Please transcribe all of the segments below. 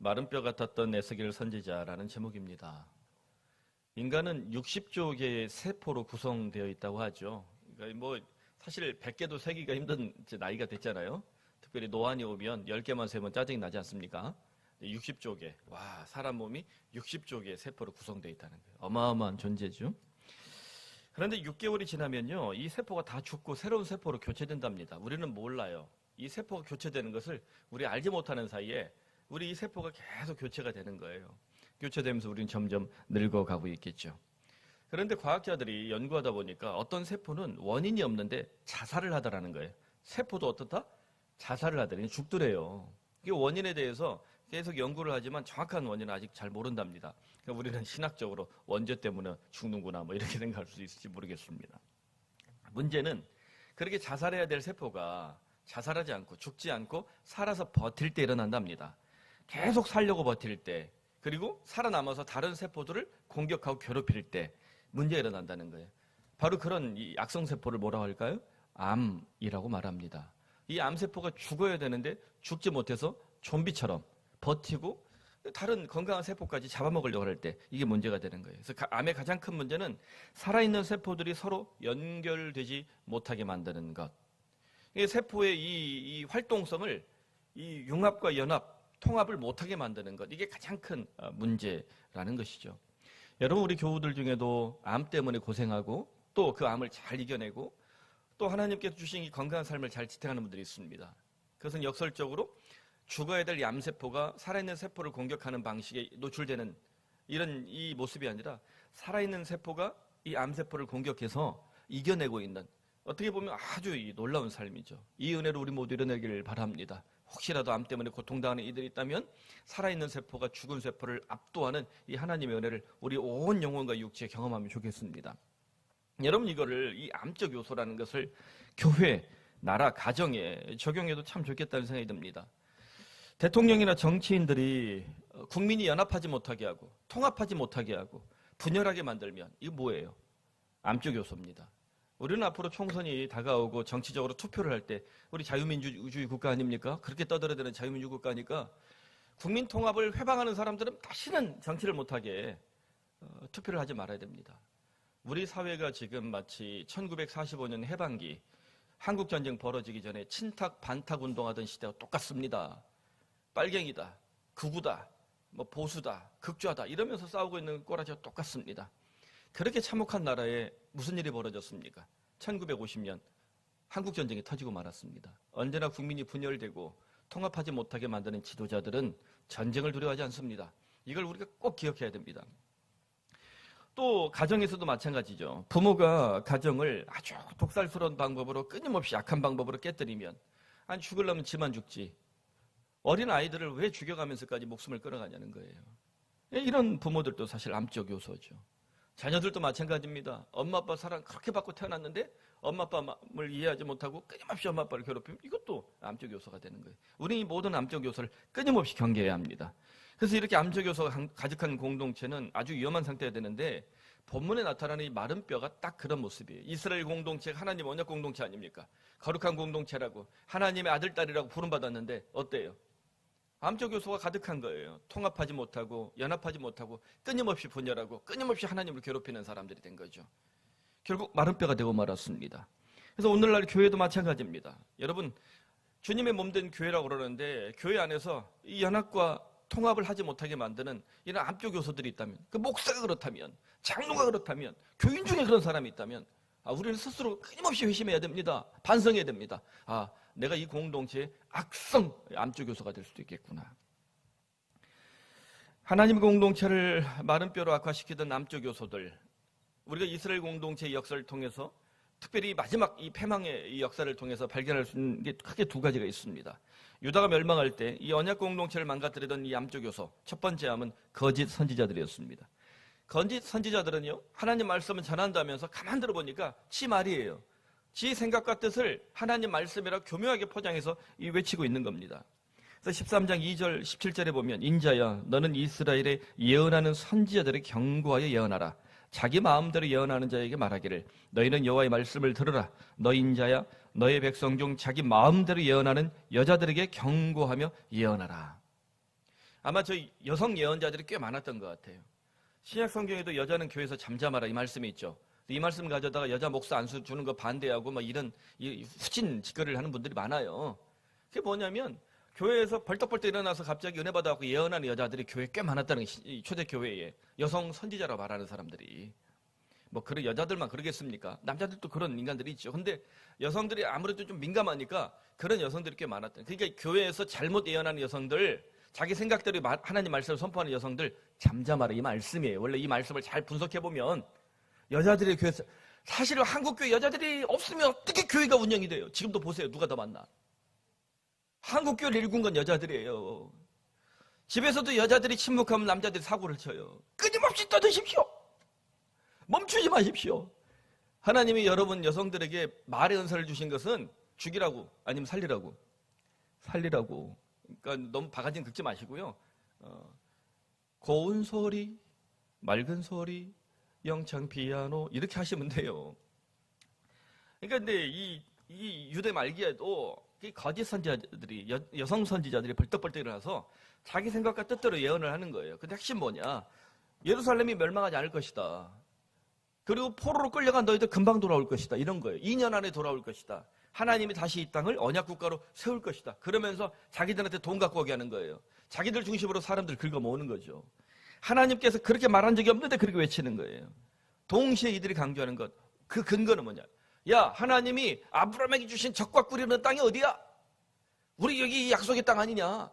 마른 뼈 같았던 에스겔 선지자라는 제목입니다. 인간은 60조 개의 세포로 구성되어 있다고 하죠. 그러니까 사실 100개도 세기가 힘든 나이가 됐잖아요. 특별히 노안이 오면 10개만 세면 짜증이 나지 않습니까? 60조 개. 와, 사람 몸이 60조 개의 세포로 구성되어 있다는 거예요. 어마어마한 존재죠. 그런데 6개월이 지나면요, 이 세포가 다 죽고 새로운 세포로 교체된답니다. 우리는 몰라요. 이 세포가 교체되는 것을 우리 알지 못하는 사이에 우리 이 세포가 계속 교체가 되는 거예요. 교체되면서 우리는 점점 늙어가고 있겠죠. 그런데 과학자들이 연구하다 보니까 어떤 세포는 원인이 없는데 자살을 하더라는 거예요. 세포도 어떻다? 자살을 하더니 죽더래요. 이 원인에 대해서 계속 연구를 하지만 정확한 원인은 아직 잘 모른답니다. 그러니까 우리는 신학적으로 원죄 때문에 죽는구나 이렇게 생각할 수 있을지 모르겠습니다. 문제는 그렇게 자살해야 될 세포가 자살하지 않고 죽지 않고 살아서 버틸 때 일어난답니다. 계속 살려고 버틸 때, 그리고 살아남아서 다른 세포들을 공격하고 괴롭힐 때 문제가 일어난다는 거예요. 바로 그런 이 악성세포를 뭐라고 할까요? 암이라고 말합니다. 이 암세포가 죽어야 되는데 죽지 못해서 좀비처럼 버티고 다른 건강한 세포까지 잡아먹으려고 할 때 이게 문제가 되는 거예요. 그래서 암의 가장 큰 문제는 살아있는 세포들이 서로 연결되지 못하게 만드는 것. 이 세포의 이 활동성을 이 융합과 연합, 통합을 못하게 만드는 것. 이게 가장 큰 문제라는 것이죠. 여러분, 우리 교우들 중에도 암 때문에 고생하고 또 그 암을 잘 이겨내고 또 하나님께서 주신 이 건강한 삶을 잘 지탱하는 분들이 있습니다. 그것은 역설적으로 죽어야 될 이 암세포가 살아있는 세포를 공격하는 방식에 노출되는 이 모습이 아니라 살아있는 세포가 이 암세포를 공격해서 이겨내고 있는, 어떻게 보면 아주 놀라운 삶이죠. 이 은혜로 우리 모두 이뤄내기를 바랍니다. 혹시라도 암 때문에 고통당하는 이들이 있다면 살아있는 세포가 죽은 세포를 압도하는 이 하나님의 은혜를 우리 온 영혼과 육체에 경험하면 좋겠습니다. 여러분, 이거를 이 암적 요소라는 것을 교회, 나라, 가정에 적용해도 참 좋겠다는 생각이 듭니다. 대통령이나 정치인들이 국민이 연합하지 못하게 하고 통합하지 못하게 하고 분열하게 만들면 이거 뭐예요? 암적 요소입니다. 우리는 앞으로 총선이 다가오고 정치적으로 투표를 할 때 우리 자유민주주의 국가 아닙니까? 그렇게 떠들어대는 자유민주 국가니까 국민 통합을 회방하는 사람들은 다시는 정치를 못하게 투표를 하지 말아야 됩니다. 우리 사회가 지금 마치 1945년 해방기 한국전쟁 벌어지기 전에 친탁 반탁 운동하던 시대와 똑같습니다. 빨갱이다, 극우다, 보수다, 극좌다 이러면서 싸우고 있는 꼬라지와 똑같습니다. 그렇게 참혹한 나라에 무슨 일이 벌어졌습니까? 1950년 한국전쟁이 터지고 말았습니다. 언제나 국민이 분열되고 통합하지 못하게 만드는 지도자들은 전쟁을 두려워하지 않습니다. 이걸 우리가 꼭 기억해야 됩니다. 또 가정에서도 마찬가지죠. 부모가 가정을 아주 독살스러운 방법으로 끊임없이 약한 방법으로 깨뜨리면 아니 죽으려면 지만 죽지. 어린 아이들을 왜 죽여가면서까지 목숨을 끊어가냐는 거예요. 이런 부모들도 사실 암적 요소죠. 자녀들도 마찬가지입니다. 엄마 아빠 사랑 그렇게 받고 태어났는데 엄마 아빠 마음을 이해하지 못하고 끊임없이 엄마 아빠를 괴롭히면 이것도 암적 요소가 되는 거예요. 우리는 이 모든 암적 요소를 끊임없이 경계해야 합니다. 그래서 이렇게 암적 요소가 가득한 공동체는 아주 위험한 상태가 되는데 본문에 나타나는 이 마른 뼈가 딱 그런 모습이에요. 이스라엘 공동체가 하나님 언약 공동체 아닙니까? 거룩한 공동체라고 하나님의 아들, 딸이라고 부름받았는데 어때요? 암적 요소가 가득한 거예요. 통합하지 못하고 연합하지 못하고 끊임없이 분열하고 끊임없이 하나님을 괴롭히는 사람들이 된 거죠. 결국 마른 뼈가 되고 말았습니다. 그래서 오늘날 교회도 마찬가지입니다. 여러분, 주님의 몸된 교회라고 그러는데 교회 안에서 이 연합과 통합을 하지 못하게 만드는 이런 암적 요소들이 있다면, 그 목사가 그렇다면, 장로가 그렇다면, 교인 중에 그런 사람이 있다면 우리는 스스로 끊임없이 회심해야 됩니다. 반성해야 됩니다. 내가 이 공동체의 악성 암적 요소가 될 수도 있겠구나. 하나님의 공동체를 마른 뼈로 악화시키던 암적 요소들, 우리가 이스라엘 공동체의 역사를 통해서 특별히 마지막 이 패망의 이 역사를 통해서 발견할 수 있는 게 크게 두 가지가 있습니다. 유다가 멸망할 때 이 언약 공동체를 망가뜨리던 이 암적 요소, 첫 번째 암은 거짓 선지자들이었습니다. 거짓 선지자들은요, 하나님 말씀을 전한다면서 가만 들어보니까 지 말이에요. 지 생각과 뜻을 하나님 말씀이라 교묘하게 포장해서 외치고 있는 겁니다. 그래서 13장 2절 17절에 보면 인자야 너는 이스라엘에 예언하는 선지자들을 경고하여 예언하라. 자기 마음대로 예언하는 자에게 말하기를 너희는 여호와의 말씀을 들으라. 너 인자야 너의 백성 중 자기 마음대로 예언하는 여자들에게 경고하며 예언하라. 아마 저 여성 예언자들이 꽤 많았던 것 같아요. 신약 성경에도 여자는 교회에서 잠잠하라 이 말씀이 있죠. 이 말씀 가져다가 여자 목사 안수 주는 거 반대하고 막 이런 후진 짓거리를 하는 분들이 많아요. 그게 뭐냐면 교회에서 벌떡벌떡 일어나서 갑자기 은혜 받아갖고 예언하는 여자들이 교회에 꽤 많았다는 게 초대교회에 여성 선지자라고 말하는 사람들이. 뭐 그런 여자들만 그러겠습니까? 남자들도 그런 인간들이 있죠. 근데 여성들이 아무래도 좀 민감하니까 그런 여성들이 꽤 많았다. 그러니까 교회에서 잘못 예언하는 여성들, 자기 생각대로 하나님 말씀을 선포하는 여성들 잠잠하라 이 말씀이에요. 원래 이 말씀을 잘 분석해보면 여자들의 교회에서 사실 한국교회 여자들이 없으면 어떻게 교회가 운영이 돼요? 지금도 보세요. 누가 더 많나? 한국교회를 일군 건 여자들이에요. 집에서도 여자들이 침묵하면 남자들이 사고를 쳐요. 끊임없이 떠드십시오. 멈추지 마십시오. 하나님이 여러분 여성들에게 말의 은사를 주신 것은 죽이라고 아니면 살리라고. 살리라고. 그러니까 너무 바가지는 긁지 마시고요. 고운 소리, 맑은 소리, 영창 피아노 이렇게 하시면 돼요. 그러니까 근데 이 유대 말기에도 거짓 선지자들이 여성 선지자들이 벌떡벌떡 일어나서 자기 생각과 뜻대로 예언을 하는 거예요. 근데 핵심 뭐냐? 예루살렘이 멸망하지 않을 것이다. 그리고 포로로 끌려간 너희들 금방 돌아올 것이다. 이런 거예요. 2년 안에 돌아올 것이다. 하나님이 다시 이 땅을 언약 국가로 세울 것이다. 그러면서 자기들한테 돈 갖고 오게 하는 거예요. 자기들 중심으로 사람들 긁어 모으는 거죠. 하나님께서 그렇게 말한 적이 없는데 그렇게 외치는 거예요. 동시에 이들이 강조하는 것. 그 근거는 뭐냐? 야, 하나님이 아브라함에게 주신 적과 꿀이는 땅이 어디야? 우리 여기 약속의 땅 아니냐?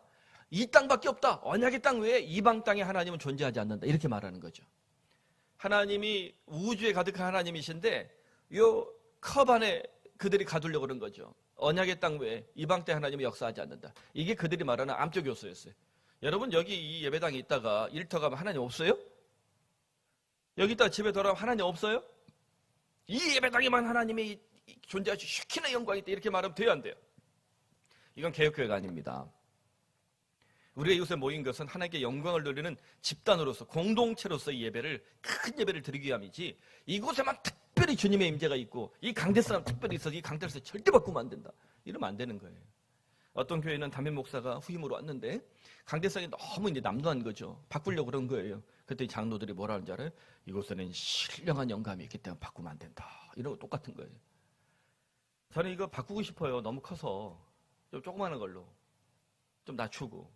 이 땅밖에 없다. 언약의 땅 외에 이방 땅에 하나님은 존재하지 않는다. 이렇게 말하는 거죠. 하나님이 우주에 가득한 하나님이신데 요 컵 안에 그들이 가두려고 그런 거죠. 언약의 땅 외에 이방 땅에 하나님이 역사하지 않는다. 이게 그들이 말하는 암적 요소였어요. 여러분 여기 이 예배당에 있다가 일터 가면 하나님 없어요? 여기 있다가 집에 돌아가면 하나님 없어요? 이 예배당에만 하나님이 존재하시 슈키나 영광이 있다 이렇게 말하면 돼요 안 돼요? 이건 개혁교회가 아닙니다. 우리가 이곳에 모인 것은 하나님께 영광을 돌리는 집단으로서 공동체로서 이 예배를 큰 예배를 드리기 위함이지 이곳에만 특별히 주님의 임재가 있고 이 강대사람 특별히 있어서 이 강대사람 절대 바꾸면 안 된다 이러면 안 되는 거예요. 어떤 교회는 담임 목사가 후임으로 왔는데 강대상이 너무 이제 남도한 거죠. 바꾸려고 그런 거예요. 그때 장로들이 뭐라 하는지 알아요? 이곳에는 신령한 영감이 있기 때문에 바꾸면 안 된다. 이런 거 똑같은 거예요. 저는 이거 바꾸고 싶어요. 너무 커서 좀 조그마한 걸로 좀 낮추고.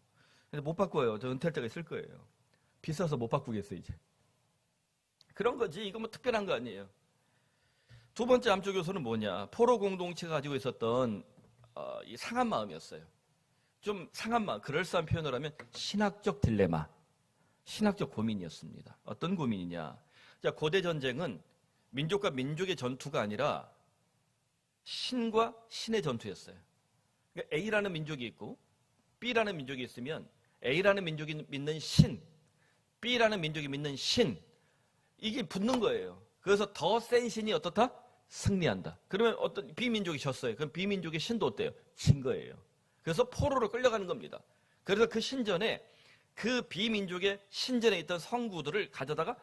근데 못 바꿔요. 저 은퇴할 때가 있을 거예요. 비싸서 못 바꾸겠어요 이제. 그런 거지. 이거 뭐 특별한 거 아니에요. 두 번째 암적 요소는 뭐냐? 포로 공동체가 가지고 있었던 이 상한 마음이었어요. 좀 상한 마음, 그럴싸한 표현을 하면 신학적 딜레마, 신학적 고민이었습니다. 어떤 고민이냐? 자, 고대 전쟁은 민족과 민족의 전투가 아니라 신과 신의 전투였어요. 그러니까 A라는 민족이 있고 B라는 민족이 있으면 A라는 민족이 믿는 신, B라는 민족이 믿는 신, 이게 붙는 거예요. 그래서 더 센 신이 어떻다? 승리한다. 그러면 어떤 B민족이 졌어요. 그럼 B민족의 신도 어때요? 진 거예요. 그래서 포로로 끌려가는 겁니다. 그래서 그 신전에 그 B민족의 신전에 있던 성구들을 가져다가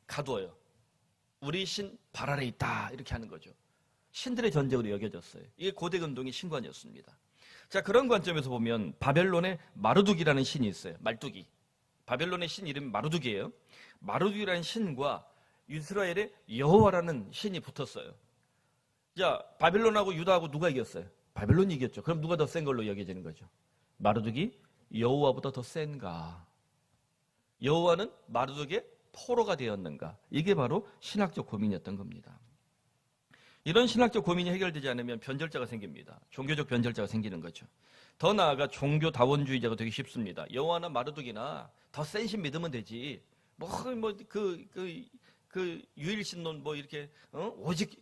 가두어요. 우리 신 발 아래 있다 이렇게 하는 거죠. 신들의 전쟁으로 여겨졌어요. 이게 고대 운동의 신관이었습니다. 자, 그런 관점에서 보면 바벨론에 마르둑이라는 신이 있어요. 말뚝이. 바벨론의 신 이름이 마르둑이에요. 마르둑이라는 신과 이스라엘의 여호와라는 신이 붙었어요. 자, 바벨론하고 유다하고 누가 이겼어요? 바벨론이 이겼죠. 그럼 누가 더 센 걸로 여겨지는 거죠? 마르둑이 여호와보다 더 센가? 여호와는 마르둑의 포로가 되었는가? 이게 바로 신학적 고민이었던 겁니다. 이런 신학적 고민이 해결되지 않으면 변절자가 생깁니다. 종교적 변절자가 생기는 거죠. 더 나아가 종교 다원주의자가 되기 쉽습니다. 여호와나 마르둑이나 더 센 신 믿으면 되지. 그 유일신론 이렇게 오직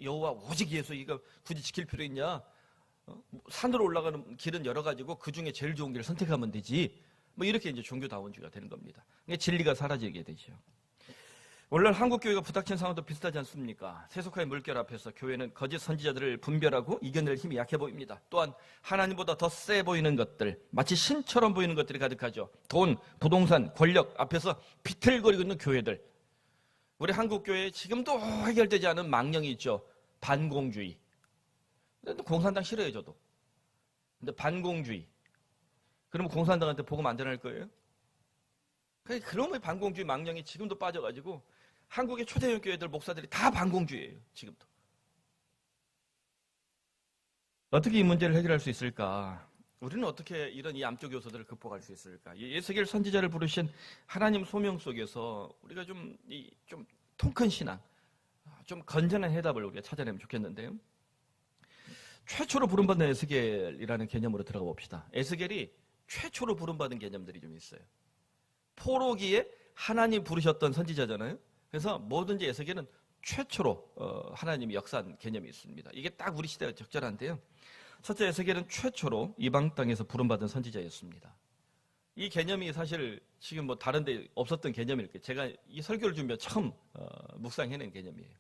여호와 오직 예수 이거 굳이 지킬 필요 있냐? 산으로 올라가는 길은 여러 가지고 그 중에 제일 좋은 길을 선택하면 되지. 이렇게 이제 종교 다원주의가 되는 겁니다. 진리가 사라지게 되죠. 오늘날 한국 교회가 부닥친 상황도 비슷하지 않습니까? 세속화의 물결 앞에서 교회는 거짓 선지자들을 분별하고 이겨낼 힘이 약해 보입니다. 또한 하나님보다 더 세 보이는 것들, 마치 신처럼 보이는 것들이 가득하죠. 돈, 부동산, 권력 앞에서 비틀거리고 있는 교회들. 우리 한국 교회에 지금도 해결되지 않은 망령이 있죠. 반공주의. 근데 공산당 싫어요, 저도. 근데 반공주의. 그러면 공산당한테 복음 안 전할 거예요? 그러면 반공주의 망령이 지금도 빠져가지고 한국의 초대형 교회들 목사들이 다 반공주의예요. 지금도. 어떻게 이 문제를 해결할 수 있을까? 우리는 어떻게 이런 이 암적 요소들을 극복할 수 있을까? 에스겔 선지자를 부르신 하나님 소명 속에서 우리가 좀 통 큰 신앙, 좀 건전한 해답을 우리가 찾아내면 좋겠는데요. 최초로 부름받는 에스겔이라는 개념으로 들어가 봅시다. 에스겔이 최초로 부름받은 개념들이 좀 있어요. 포로기에 하나님 부르셨던 선지자잖아요. 그래서 뭐든지 에스겔은 최초로 하나님이 역사한 개념이 있습니다. 이게 딱 우리 시대가 적절한데요. 첫째, 에스겔은 최초로 이방 땅에서 부름받은 선지자였습니다. 이 개념이 사실 지금 뭐 다른 데 없었던 개념일 거예요. 제가 이 설교를 준비하며 처음 묵상해낸 개념이에요.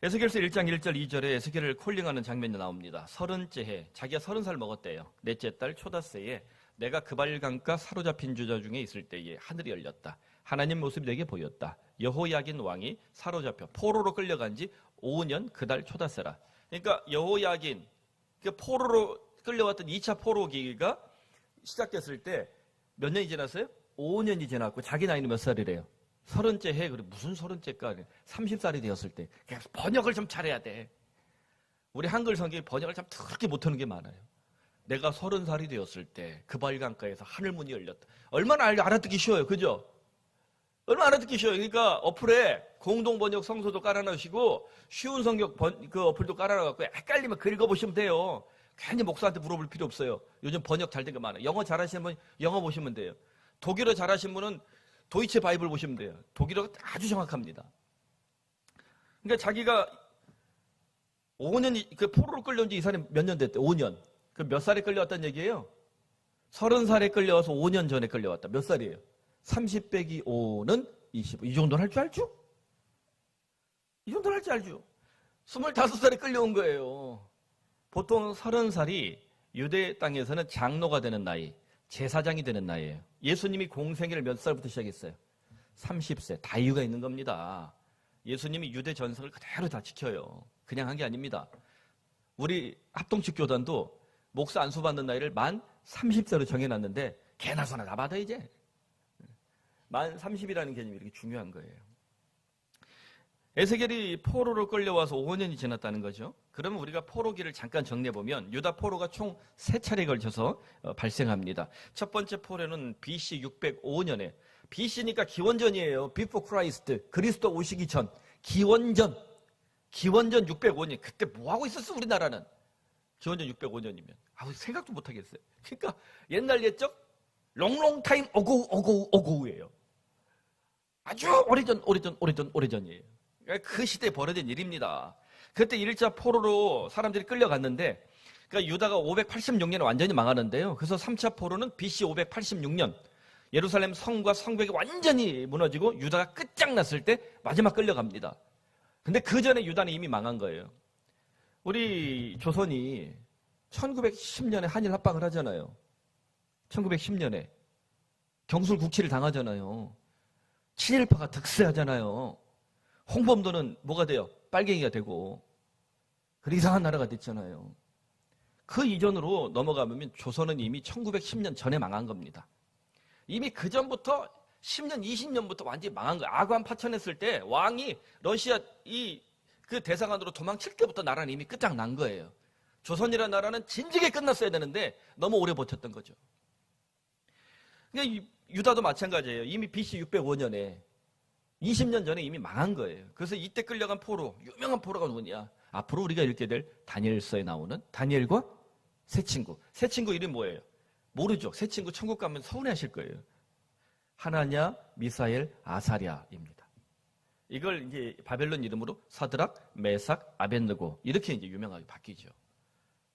에스겔서 1장 1절 2절에 에스겔을 콜링하는 장면이 나옵니다. 30째 해, 자기가 30살 먹었대요. 넷째 달 초다새에 내가 그발강가 사로잡힌 주자 중에 있을 때에 하늘이 열렸다. 하나님 모습이 내게 보였다. 여호야긴 왕이 사로잡혀 포로로 끌려간 지 5년 그달 초다새라. 그러니까 여호야긴 그 포로로 끌려왔던 2차 포로기가 시작됐을 때 몇 년이 지났어요? 5년이 지났고 자기 나이는 몇 살이래요? 30째 해. 그래 무슨 30째까 30살이 되었을 때. 그래서 번역을 좀 잘해야 돼. 우리 한글 성경이 번역을 참 그렇게 못하는 게 많아요. 내가 30살이 되었을 때 그발강가에서 하늘문이 열렸다. 얼마나 알아듣기 쉬워요. 그죠? 얼마나 알아듣기 쉬워요. 그러니까 어플에 공동번역 성소도 깔아놓으시고 쉬운 성경 그 어플도 깔아놔갖고 헷갈리면 그 읽어보시면 돼요. 괜히 목사한테 물어볼 필요 없어요. 요즘 번역 잘 된 거 많아요. 영어 잘하시는 분 영어 보시면 돼요. 독일어 잘하시는 분은 도이체 바이블 보시면 돼요. 독일어가 아주 정확합니다. 그러니까 자기가 5년, 그 포로로 끌려온 지 이 사람이 몇 년 됐대? 5년. 그 몇 살에 끌려왔다는 얘기예요? 30살에 끌려와서 5년 전에 끌려왔다. 몇 살이에요? 30 빼기 5는 25. 이 정도는 할 줄 알죠? 이 정도는 할 줄 알죠? 25살에 끌려온 거예요. 보통 30살이 유대 땅에서는 장로가 되는 나이, 제사장이 되는 나이예요. 예수님이 공생애를 몇 살부터 시작했어요? 30세. 다 이유가 있는 겁니다. 예수님이 유대 전성을 그대로 다 지켜요. 그냥 한 게 아닙니다. 우리 합동측 교단도 목사 안수 받는 나이를 만 30세로 정해놨는데 개나 소나 다 받아 이제. 만 30이라는 개념이 이렇게 중요한 거예요. 에스겔이 포로로 끌려와서 5년이 지났다는 거죠. 그러면 우리가 포로기를 잠깐 정리해보면 유다 포로가 총 3차례에 걸쳐서 발생합니다. 첫 번째 포로는 BC 605년에, BC니까 기원전이에요. Before Christ, 그리스도 오시기 전, 기원전 605년. 그때 뭐하고 있었어 우리나라는? 기원전 605년이면 생각도 못하겠어요. 그러니까 옛날 옛적 롱롱 타임 오고우예요. 아주 오래전이에요. 그 시대에 벌어진 일입니다. 그때 1차 포로로 사람들이 끌려갔는데, 그러니까 유다가 586년에 완전히 망하는데요. 그래서 3차 포로는 BC 586년, 예루살렘 성과 성벽이 완전히 무너지고 유다가 끝장났을 때 마지막 끌려갑니다. 근데 그 전에 유다는 이미 망한 거예요. 우리 조선이 1910년에 한일 합방을 하잖아요. 1910년에 경술 국치를 당하잖아요. 친일파가 득세하잖아요. 홍범도는 뭐가 돼요? 빨갱이가 되고. 그리고 이상한 나라가 됐잖아요. 그 이전으로 넘어가면 조선은 이미 1910년 전에 망한 겁니다. 이미 그 전부터 10년, 20년부터 완전히 망한 거예요. 아관 파천했을 때 왕이 러시아 그 대사관으로 도망칠 때부터 나라는 이미 끝장난 거예요. 조선이라는 나라는 진즉에 끝났어야 되는데 너무 오래 버텼던 거죠. 그러니까 유다도 마찬가지예요. 이미 BC 605년에 20년 전에 이미 망한 거예요. 그래서 이때 끌려간 포로, 유명한 포로가 누구냐? 앞으로 우리가 읽게 될 다니엘서에 나오는 다니엘과 세 친구. 세 친구 이름이 뭐예요? 모르죠. 세 친구 천국 가면 서운해하실 거예요. 하나냐, 미사엘, 아사랴입니다. 이걸 이제 바벨론 이름으로 사드락, 메삭, 아벳느고 이렇게 이제 유명하게 바뀌죠.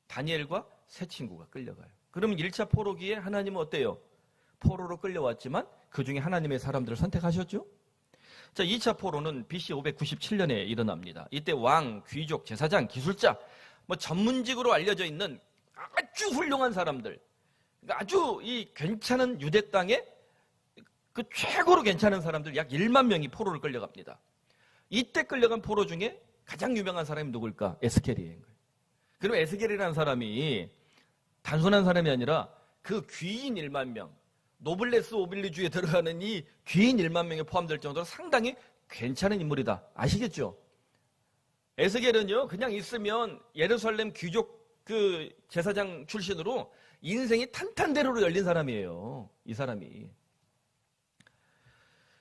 다니엘과 세 친구가 끌려가요. 그러면 1차 포로기에 하나님은 어때요? 포로로 끌려왔지만 그 중에 하나님의 사람들을 선택하셨죠? 자, 2차 포로는 BC 597년에 일어납니다. 이때 왕, 귀족, 제사장, 기술자, 전문직으로 알려져 있는 아주 훌륭한 사람들, 아주 이 괜찮은 유대 땅에 그 최고로 괜찮은 사람들 약 1만 명이 포로를 끌려갑니다. 이때 끌려간 포로 중에 가장 유명한 사람이 누굴까? 에스겔이에요. 그럼 에스겔이라는 사람이 단순한 사람이 아니라 그 귀인 1만 명, 노블레스 오빌리주에 들어가는 이 귀인 1만 명에 포함될 정도로 상당히 괜찮은 인물이다. 아시겠죠? 에스겔은요, 그냥 있으면 예루살렘 귀족 그 제사장 출신으로 인생이 탄탄대로로 열린 사람이에요. 이 사람이.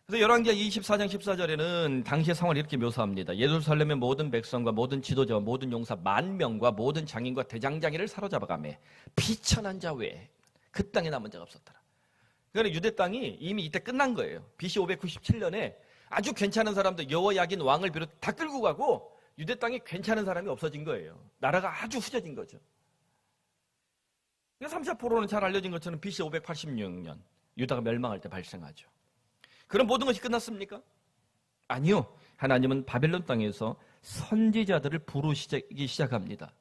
그래서 열왕기하 24장 14절에는 당시의 상황을 이렇게 묘사합니다. 예루살렘의 모든 백성과 모든 지도자와 모든 용사 10,000명과 모든 장인과 대장장이를 사로잡아가매 비천한 자 외에 그 땅에 남은 자가 없었더라. 그러니까 유대 땅이 이미 이때 끝난 거예요. BC 597년에 아주 괜찮은 사람들 여호야긴 왕을 비롯 다 끌고 가고 유대 땅에 괜찮은 사람이 없어진 거예요. 나라가 아주 후져진 거죠. 3,4%는 잘 알려진 것처럼 BC 586년 유다가 멸망할 때 발생하죠. 그럼 모든 것이 끝났습니까? 아니요. 하나님은 바벨론 땅에서 선지자들을 부르시기 시작합니다.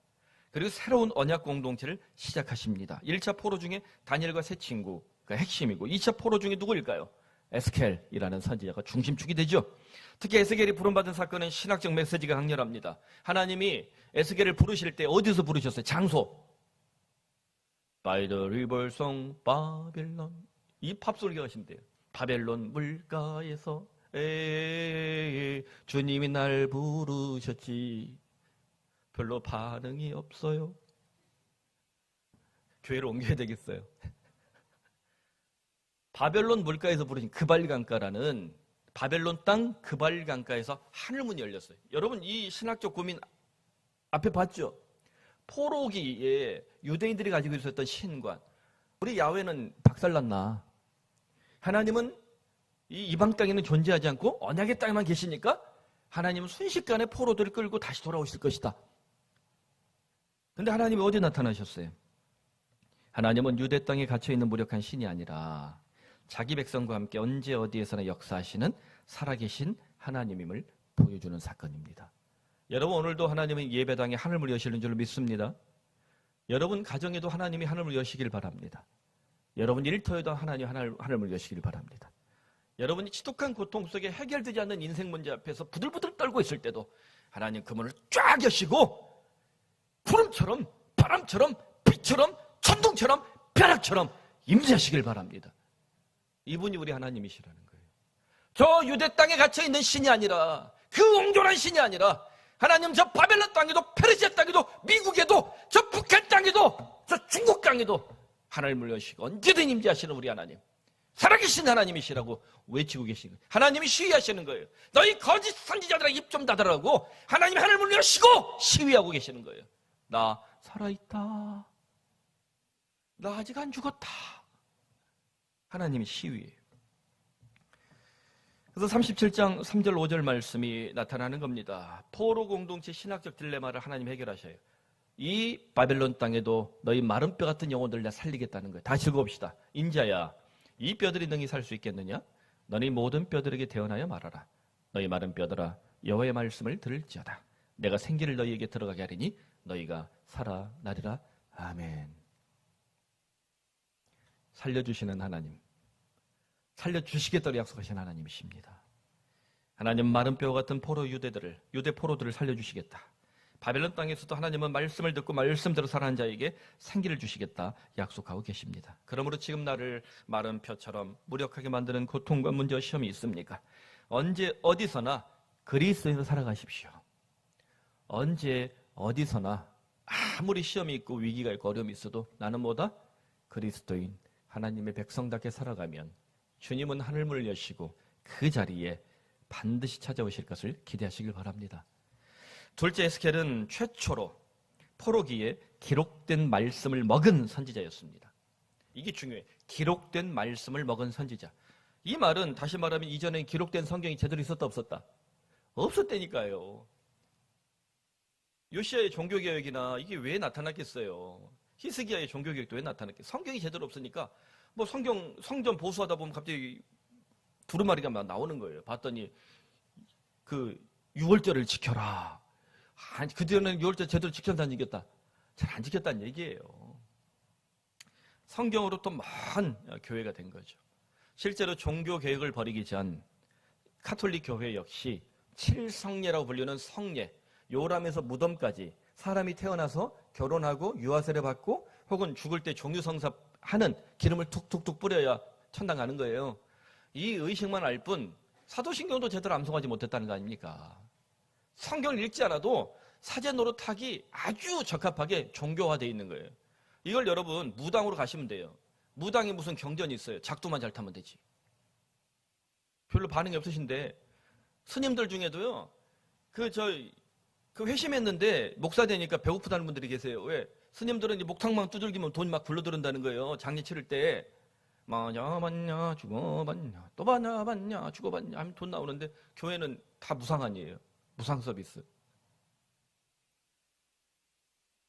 그리고 새로운 언약 공동체를 시작하십니다. 1차 포로 중에 다니엘과 세 친구가 핵심이고 2차 포로 중에 누구일까요? 에스겔이라는 선지자가 중심축이 되죠. 특히 에스겔이 부름받은 사건은 신학적 메시지가 강렬합니다. 하나님이 에스겔을 부르실 때 어디서 부르셨어요? 장소. By the river song, 바벨론. 이 팝솔기가 하시면 돼요. 바벨론 물가에서 주님이 날 부르셨지. 별로 반응이 없어요. 교회를 옮겨야 되겠어요. 바벨론 물가에서 부르신 그발강가라는 바벨론 땅 그발강가에서 하늘문이 열렸어요. 여러분 이 신학적 고민 앞에 봤죠? 포로기에 유대인들이 가지고 있었던 신관. 우리 야훼는 박살났나? 하나님은 이 이방 땅에는 존재하지 않고 언약의 땅에만 계시니까 하나님은 순식간에 포로들을 끌고 다시 돌아오실 것이다. 근데 하나님이 어디 나타나셨어요? 하나님은 유대 땅에 갇혀있는 무력한 신이 아니라 자기 백성과 함께 언제 어디에서나 역사하시는 살아계신 하나님임을 보여주는 사건입니다. 여러분 오늘도 하나님은 예배당에 하늘을 여시는 줄 믿습니다. 여러분 가정에도 하나님이 하늘을 여시길 바랍니다. 여러분 일터에도 하나님 하늘을 여시길 바랍니다. 여러분이 지독한 고통 속에 해결되지 않는 인생 문제 앞에서 부들부들 떨고 있을 때도 하나님 그 문을 쫙 여시고 구름처럼 바람처럼 빛처럼 천둥처럼 벼락처럼 임재하시길 바랍니다. 이분이 우리 하나님이시라는 거예요. 저 유대 땅에 갇혀있는 신이 아니라 그 옹졸한 신이 아니라 하나님 저 바벨론 땅에도 페르시아 땅에도 미국에도 저 북한 땅에도 저 중국 땅에도 하나님을 여시고 언제든 임재하시는 우리 하나님, 살아계신 하나님이시라고 외치고 계시는 거예요. 하나님이 시위하시는 거예요. 너희 거짓 선지자들아 입 좀 닫으라고 하나님이 하늘을 여시고 시위하고 계시는 거예요. 나 살아있다. 나 아직 안 죽었다. 하나님이 시위예요. 그래서 37장 3절 5절 말씀이 나타나는 겁니다. 포로 공동체 신학적 딜레마를 하나님 해결하셔요. 이 바벨론 땅에도 너희 마른 뼈 같은 영혼들을 내가 살리겠다는 거예요. 다시 읽어봅시다. 인자야, 이 뼈들이 능히 살 수 있겠느냐? 너희 모든 뼈들에게 대언하여 말하라. 너희 마른 뼈들아, 여호와의 말씀을 들을지어다. 내가 생기를 너희에게 들어가게 하리니 너희가 살아나리라. 아멘. 살려주시는 하나님, 살려주시겠다고 약속하신 하나님이십니다. 하나님 마른 뼈 같은 유대 포로들을 살려주시겠다. 바벨론 땅에서도 하나님은 말씀을 듣고 말씀대로 살아가는 자에게 생기를 주시겠다 약속하고 계십니다. 그러므로 지금 나를 마른 뼈처럼 무력하게 만드는 고통과 문제와 시험이 있습니까? 언제 어디서나 그리스도인으로 살아가십시오. 언제 어디서나 아무리 시험이 있고 위기가 있고 어려움이 있어도 나는 뭐다? 그리스도인 하나님의 백성답게 살아가면 주님은 하늘문을 여시고 그 자리에 반드시 찾아오실 것을 기대하시길 바랍니다. 둘째, 에스겔은 최초로 포로기에 기록된 말씀을 먹은 선지자였습니다. 이게 중요해요. 기록된 말씀을 먹은 선지자. 이 말은 다시 말하면 이전에 기록된 성경이 제대로 있었다 없었다? 없었다니까요. 요시야의 종교개혁이나 이게 왜 나타났겠어요? 히스기야의 종교개혁도 왜 나타났겠어요? 성경이 제대로 없으니까 뭐 성전 보수하다 보면 갑자기 두루마리가 막 나오는 거예요. 봤더니 그 6월절을 지켜라. 그전에는 6월절 제대로 지켰다는 얘기였다. 잘 안 지켰다는 얘기예요. 성경으로 또 먼 교회가 된 거죠. 실제로 종교개혁을 벌이기 전 카톨릭 교회 역시 7성례라고 불리는 성례, 요람에서 무덤까지 사람이 태어나서 결혼하고 유아세례 받고 혹은 죽을 때 종유성사 하는 기름을 툭툭툭 뿌려야 천당 가는 거예요. 이 의식만 알 뿐 사도신경도 제대로 암송하지 못했다는 거 아닙니까? 성경을 읽지 않아도 사제 노릇하기 아주 적합하게 종교화되어 있는 거예요. 이걸 여러분 무당으로 가시면 돼요. 무당이 무슨 경전이 있어요. 작두만 잘 타면 되지. 별로 반응이 없으신데 스님들 중에도요. 그 회심했는데 목사 되니까 배고프다는 분들이 계세요. 왜? 스님들은 이제 목탕만 두들기면 돈 막 굴러들은다는 거예요. 장례 치를 때 마냐 받냐 죽어받냐 또 받냐 죽어받냐 하면 돈 나오는데 교회는 다 무상한이에요. 무상 서비스.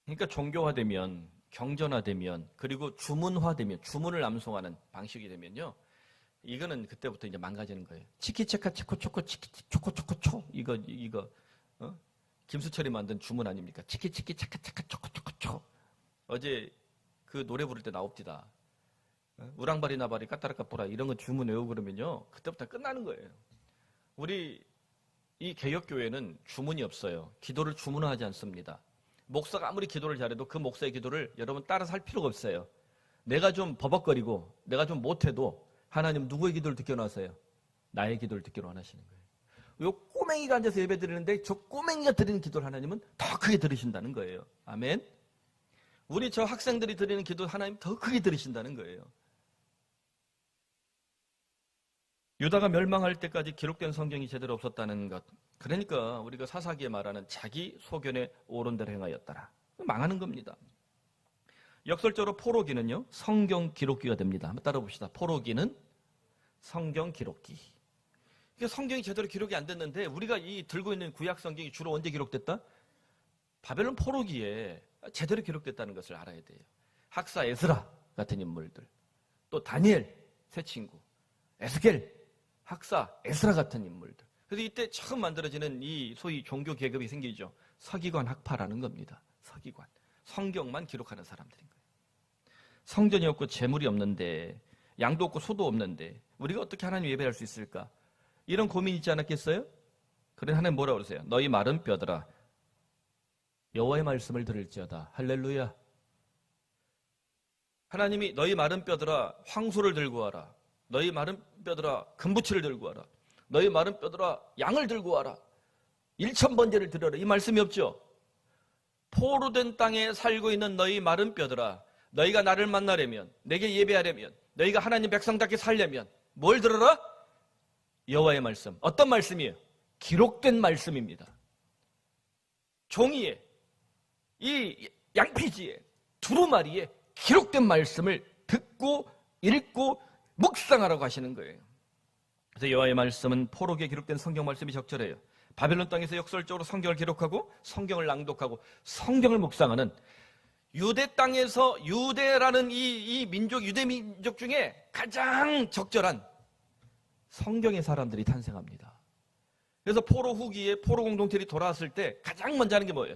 그러니까 종교화되면 경전화되면 그리고 주문화되면 주문을 암송하는 방식이 되면요. 이거는 그때부터 이제 망가지는 거예요. 치키체카 치코초코 치키초코초코초 이거 김수철이 만든 주문 아닙니까? 치키치키 차카차카 초코초코초. 어제 그 노래 부를 때 나옵디다. 우랑바리 나바리 까따라까뽀라 이런 거 주문 외우고 그러면요. 그때부터 끝나는 거예요. 우리 이 개혁교회는 주문이 없어요. 기도를 주문하지 않습니다. 목사가 아무리 기도를 잘해도 그 목사의 기도를 여러분 따라서 할 필요가 없어요. 내가 좀 버벅거리고 내가 좀 못해도 하나님 누구의 기도를 듣게 원하세요? 나의 기도를 듣게 원하시는 거예요. 요 꼬맹이가 앉아서 예배 드리는데 저 꼬맹이가 드리는 기도를 하나님은 더 크게 들으신다는 거예요. 아멘. 우리 저 학생들이 드리는 기도 하나님 더 크게 들으신다는 거예요. 유다가 멸망할 때까지 기록된 성경이 제대로 없었다는 것. 그러니까 우리가 사사기에 말하는 자기 소견에 옳은 대로 행하였더라. 망하는 겁니다. 역설적으로 포로기는요. 성경 기록기가 됩니다. 한번 따라봅시다. 포로기는 성경 기록기. 성경이 제대로 기록이 안 됐는데 우리가 이 들고 있는 구약 성경이 주로 언제 기록됐다? 바벨론 포로기에 제대로 기록됐다는 것을 알아야 돼요. 학사 에스라 같은 인물들, 또 다니엘 새 친구, 에스겔 학사 에스라 같은 인물들. 그래서 이때 처음 만들어지는 이 소위 종교 계급이 생기죠. 서기관 학파라는 겁니다. 서기관. 성경만 기록하는 사람들인 거예요. 성전이 없고 재물이 없는데 양도 없고 소도 없는데 우리가 어떻게 하나님 예배할 수 있을까? 이런 고민이 있지 않았겠어요? 그래 하나님 뭐라고 그러세요? 너희 마른 뼈들아 여호와의 말씀을 들을지어다. 할렐루야. 하나님이 너희 마른 뼈들아 황소를 들고 와라. 너희 마른 뼈들아 금부치를 들고 와라. 너희 마른 뼈들아 양을 들고 와라. 1000번제를 드려라. 이 말씀이 없죠? 포로된 땅에 살고 있는 너희 마른 뼈들아 너희가 나를 만나려면 내게 예배하려면 너희가 하나님 백성답게 살려면 뭘 들어라? 여호와의 말씀. 어떤 말씀이에요? 기록된 말씀입니다. 종이에 이 양피지에 두루마리에 기록된 말씀을 듣고 읽고 묵상하라고 하시는 거예요. 그래서 여호와의 말씀은 포로기에 기록된 성경 말씀이 적절해요. 바벨론 땅에서 역설적으로 성경을 기록하고 성경을 낭독하고 성경을 묵상하는 유대 땅에서 유대라는 이 민족, 유대 민족 중에 가장 적절한 성경의 사람들이 탄생합니다. 그래서 포로 후기에 포로 공동체들이 돌아왔을 때 가장 먼저 하는 게 뭐예요?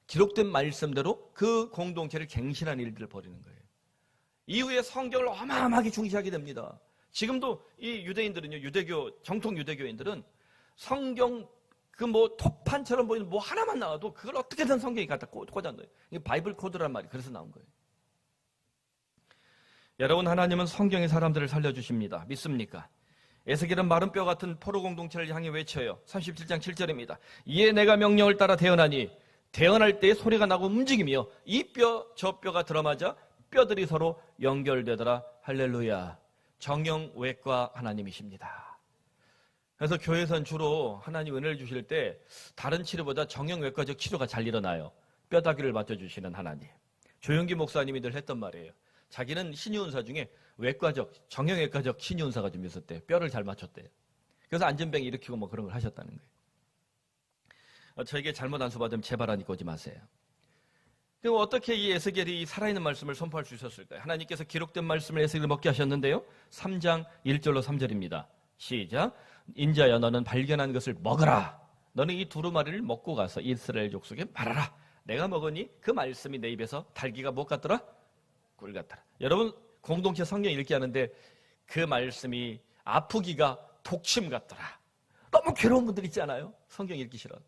기록된 말씀대로 그 공동체를 갱신한 일들을 벌이는 거예요. 이후에 성경을 어마어마하게 중시하게 됩니다. 지금도 이 유대인들은요, 정통 유대교인들은 성경 토판처럼 보이는 뭐 하나만 나와도 그걸 어떻게든 성경에 갖다 꽂아 넣어요. 이게 바이블 코드란 말이 그래서 나온 거예요. 여러분, 하나님은 성경의 사람들을 살려주십니다. 믿습니까? 에스겔은 마른 뼈 같은 포로 공동체를 향해 외쳐요. 37장 7절입니다. 이에 내가 명령을 따라 대언하니 대언할 때에 소리가 나고 움직이며 이 뼈 저 뼈가 들어맞아 뼈들이 서로 연결되더라. 할렐루야. 정형외과 하나님이십니다. 그래서 교회에서는 주로 하나님 은혜를 주실 때 다른 치료보다 정형외과적 치료가 잘 일어나요. 뼈다귀를 맞춰주시는 하나님. 조영기 목사님이 늘 했던 말이에요. 자기는 신유은사 중에 정형외과적 신유은사가 좀 있었대요. 뼈를 잘 맞췄대요. 그래서 안전병 일으키고 뭐 그런 걸 하셨다는 거예요. 저에게 잘못 안수받으면 제발 하니까 오지 마세요. 그럼 어떻게 이 에스겔이 살아있는 말씀을 선포할 수 있었을까요? 하나님께서 기록된 말씀을 에스겔을 먹게 하셨는데요. 3장 1절로 3절입니다. 시작. 인자야 너는 발견한 것을 먹어라. 너는 이 두루마리를 먹고 가서 이스라엘 족속에 말하라. 내가 먹으니 그 말씀이 내 입에서 달기가 못 같더라? 꿀 같더라. 여러분 공동체 성경 읽기 하는데 그 말씀이 아프기가 독침 같더라. 너무 괴로운 분들 있지 않아요? 성경 읽기 싫어하고.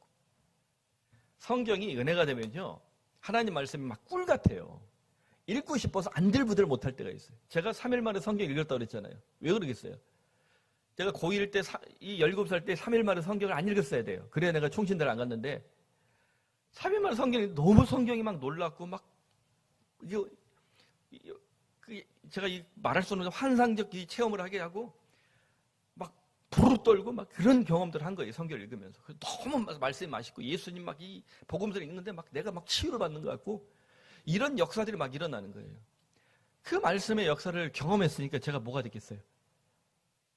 성경이 은혜가 되면요 하나님 말씀이 막 꿀 같아요. 읽고 싶어서 안들부들 못할 때가 있어요. 제가 3일 만에 성경 읽었다고 그랬잖아요. 왜 그러겠어요? 제가 고1 때, 이 17살 때 3일 만에 성경을 안 읽었어야 돼요. 그래야 내가 총신대를 안 갔는데, 3일 만에 너무 성경이 막 놀랍고, 막, 제가 말할 수 없는 환상적 이 체험을 하게 하고, 막, 부르르 떨고, 막 그런 경험들을 한 거예요. 성경을 읽으면서. 너무 말씀이 맛있고, 예수님 막 이 복음서를 읽는데 막 내가 막 치유를 받는 것 같고, 이런 역사들이 막 일어나는 거예요. 그 말씀의 역사를 경험했으니까 제가 뭐가 됐겠어요?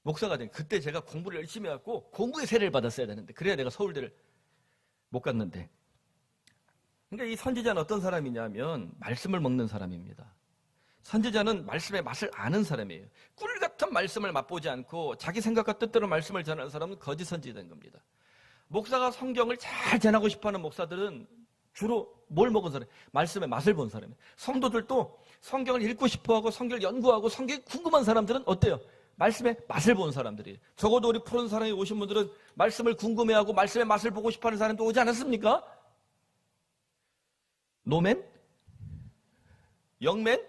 목사가 된. 그때 제가 공부를 열심히 해갖고 공부의 세례를 받았어야 되는데, 그래야 내가 서울대를 못 갔는데. 그러니까 이 선지자는 어떤 사람이냐면 말씀을 먹는 사람입니다. 선지자는 말씀의 맛을 아는 사람이에요. 꿀 같은 말씀을 맛보지 않고 자기 생각과 뜻대로 말씀을 전하는 사람은 거짓 선지자인 겁니다. 목사가 성경을 잘 전하고 싶어하는 목사들은 주로 뭘 먹은 사람? 말씀의 맛을 본 사람이에요. 성도들도 성경을 읽고 싶어하고 성경을 연구하고 성경이 궁금한 사람들은 어때요? 말씀의 맛을 본 사람들이에요. 적어도 우리 푸른 사랑에 오신 분들은 말씀을 궁금해하고 말씀의 맛을 보고 싶어하는 사람도 오지 않았습니까? 노맨? 영맨?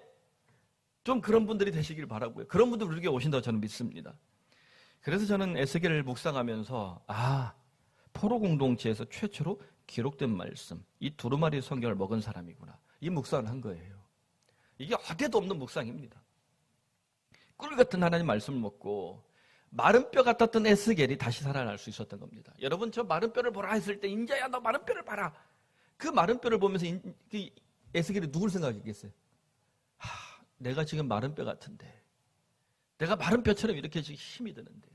좀 그런 분들이 되시길 바라고요. 그런 분들 우리에게 오신다고 저는 믿습니다. 그래서 저는 에스겔을 묵상하면서 포로 공동체에서 최초로 기록된 말씀, 이 두루마리 성경을 먹은 사람이구나. 이 묵상을 한 거예요. 이게 어디에도 없는 묵상입니다. 꿀 같은 하나님 말씀을 먹고 마른 뼈 같았던 에스겔이 다시 살아날 수 있었던 겁니다. 여러분, 저 마른 뼈를 보라 했을 때 인자야 너 마른 뼈를 봐라. 그 마른 뼈를 보면서 에스겔이 누굴 생각했겠어요? 내가 지금 마른 뼈 같은데, 내가 마른 뼈처럼 이렇게 지금 힘이 드는데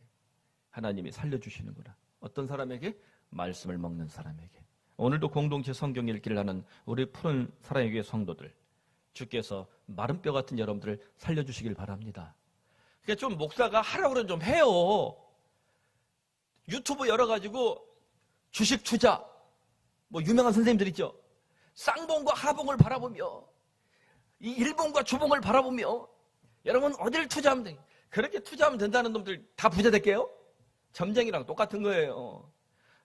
하나님이 살려주시는구나. 어떤 사람에게? 말씀을 먹는 사람에게. 오늘도 공동체 성경 읽기를 하는 우리 푸른 사랑의 교회 성도들, 주께서 마른 뼈 같은 여러분들을 살려주시길 바랍니다. 그러니까 좀 목사가 하라고 그러면 좀 해요. 유튜브 열어가지고 주식 투자, 뭐 유명한 선생님들 있죠. 쌍봉과 하봉을 바라보며 이 일봉과 주봉을 바라보며 여러분 어디를 투자하면 돼? 그렇게 투자하면 된다는 놈들 다 부자 될게요? 점쟁이랑 똑같은 거예요.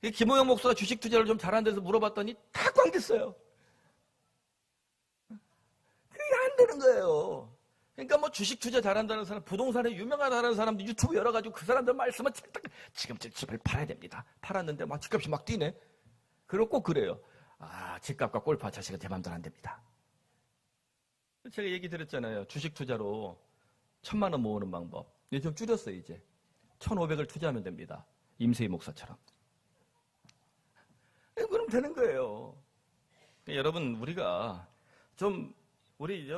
김호영 목사가 주식 투자를 좀 잘하는 데서 물어봤더니 다 꽝됐어요. 그게 안 되는 거예요. 그러니까 뭐 주식 투자 잘한다는 사람, 부동산에 유명하다는 사람도 유튜브 열어가지고 그 사람들 말씀은 지금 집을 팔아야 됩니다. 팔았는데 막 집값이 막 뛰네. 그리고 꼭 그래요. 집값과 골프 자식은 제 맘대로 안 됩니다. 제가 얘기 드렸잖아요. 주식 투자로 1,000만 원 모으는 방법. 이제 좀 줄였어요, 이제. 1,500을 투자하면 됩니다. 임세희 목사처럼. 그럼 되는 거예요. 여러분, 우리가 좀, 우리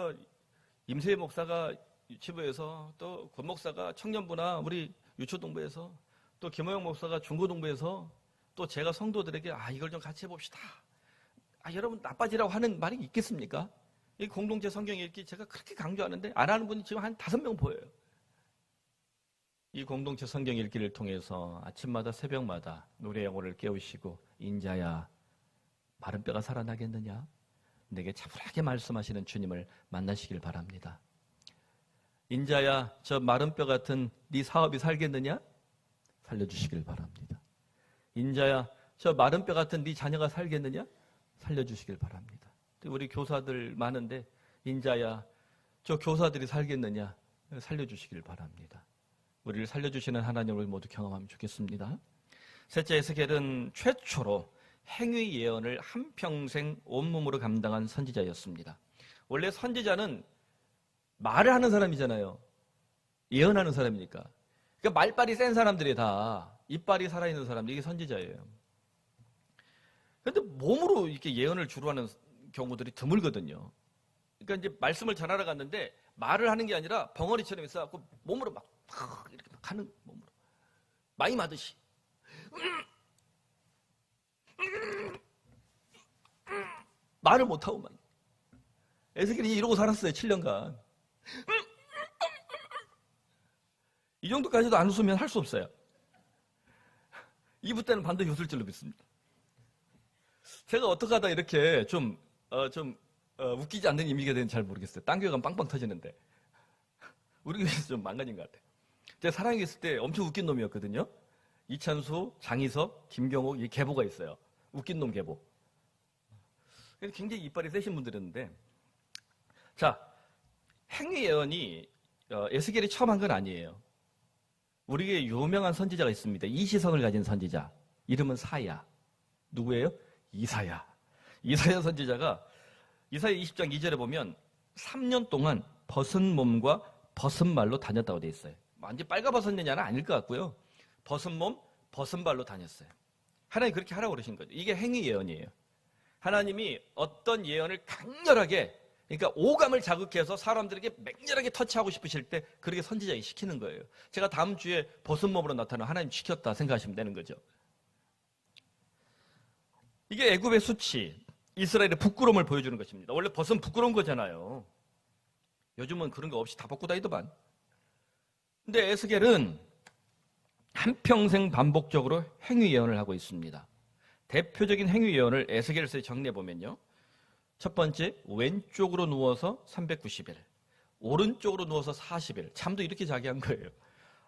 임세희 목사가 유치부에서, 또 권 목사가 청년부나 우리 유초동부에서, 또 김호영 목사가 중고동부에서, 또 제가 성도들에게 이걸 좀 같이 해봅시다. 여러분 나빠지라고 하는 말이 있겠습니까? 이 공동체 성경 읽기 제가 그렇게 강조하는데 안 하는 분이 지금 한 5명 보여요. 이 공동체 성경 읽기를 통해서 아침마다 새벽마다 우리의 영혼을 깨우시고, 인자야 마른 뼈가 살아나겠느냐? 내게 차분하게 말씀하시는 주님을 만나시길 바랍니다. 인자야 저 마른 뼈 같은 네 사업이 살겠느냐? 살려주시길 바랍니다. 인자야 저 마른 뼈 같은 네 자녀가 살겠느냐? 살려주시길 바랍니다. 우리 교사들 많은데 인자야 저 교사들이 살겠느냐? 살려주시길 바랍니다. 우리를 살려주시는 하나님을 모두 경험하면 좋겠습니다. 셋째, 에스겔은 최초로 행위 예언을 한평생 온몸으로 감당한 선지자였습니다. 원래 선지자는 말을 하는 사람이잖아요. 예언하는 사람이니까. 그러니까 말빨이 센 사람들이 다 이빨이 살아있는 사람들이 이게 선지자예요. 그런데 몸으로 이렇게 예언을 주로 하는 경우들이 드물거든요. 그러니까 이제 말씀을 전하러 갔는데 말을 하는 게 아니라 벙어리처럼 있어갖고 몸으로 막 이렇게 막 하는 몸으로. 마임하듯이. 말을 못하고 막. 에스겔이 이러고 살았어요, 7년간. 이 정도까지도 안 웃으면 할 수 없어요. 2부 때는 반드시 웃을 줄로 믿습니다. 제가 어떻게 하다 이렇게 웃기지 않는 이미지가 되는지 잘 모르겠어요. 딴 교회 가면 빵빵 터지는데. 우리 교회에서 좀 망가진 것 같아요. 제가 사랑에 있을 때 엄청 웃긴 놈이었거든요. 이찬수, 장희석, 김경옥, 이 계보가 있어요. 웃긴 놈 계보. 굉장히 이빨이 세신 분들이었는데. 자, 행위 예언이 에스겔이 처음 한 건 아니에요. 우리에게 유명한 선지자가 있습니다. 이시성을 가진 선지자. 이름은 사야. 누구예요? 이사야. 이사야 선지자가 이사야 20장 2절에 보면 3년 동안 벗은 몸과 벗은 말로 다녔다고 돼 있어요. 완전 빨가벗었느냐는 아닐 것 같고요. 벗은 몸, 벗은 발로 다녔어요. 하나님 그렇게 하라고 그러신 거죠. 이게 행위 예언이에요. 하나님이 어떤 예언을 강렬하게, 그러니까 오감을 자극해서 사람들에게 맹렬하게 터치하고 싶으실 때 그렇게 선지자에게 시키는 거예요. 제가 다음 주에 벗은 몸으로 나타나 하나님 시켰다 생각하시면 되는 거죠. 이게 애굽의 수치, 이스라엘의 부끄러움을 보여주는 것입니다. 원래 벗은 부끄러운 거잖아요. 요즘은 그런 거 없이 다 벗고 다니더만. 근데 에스겔은 한평생 반복적으로 행위 예언을 하고 있습니다. 대표적인 행위 예언을 에스겔서에 정리해 보면요. 첫 번째, 왼쪽으로 누워서 390일, 오른쪽으로 누워서 40일. 잠도 이렇게 자게 한 거예요.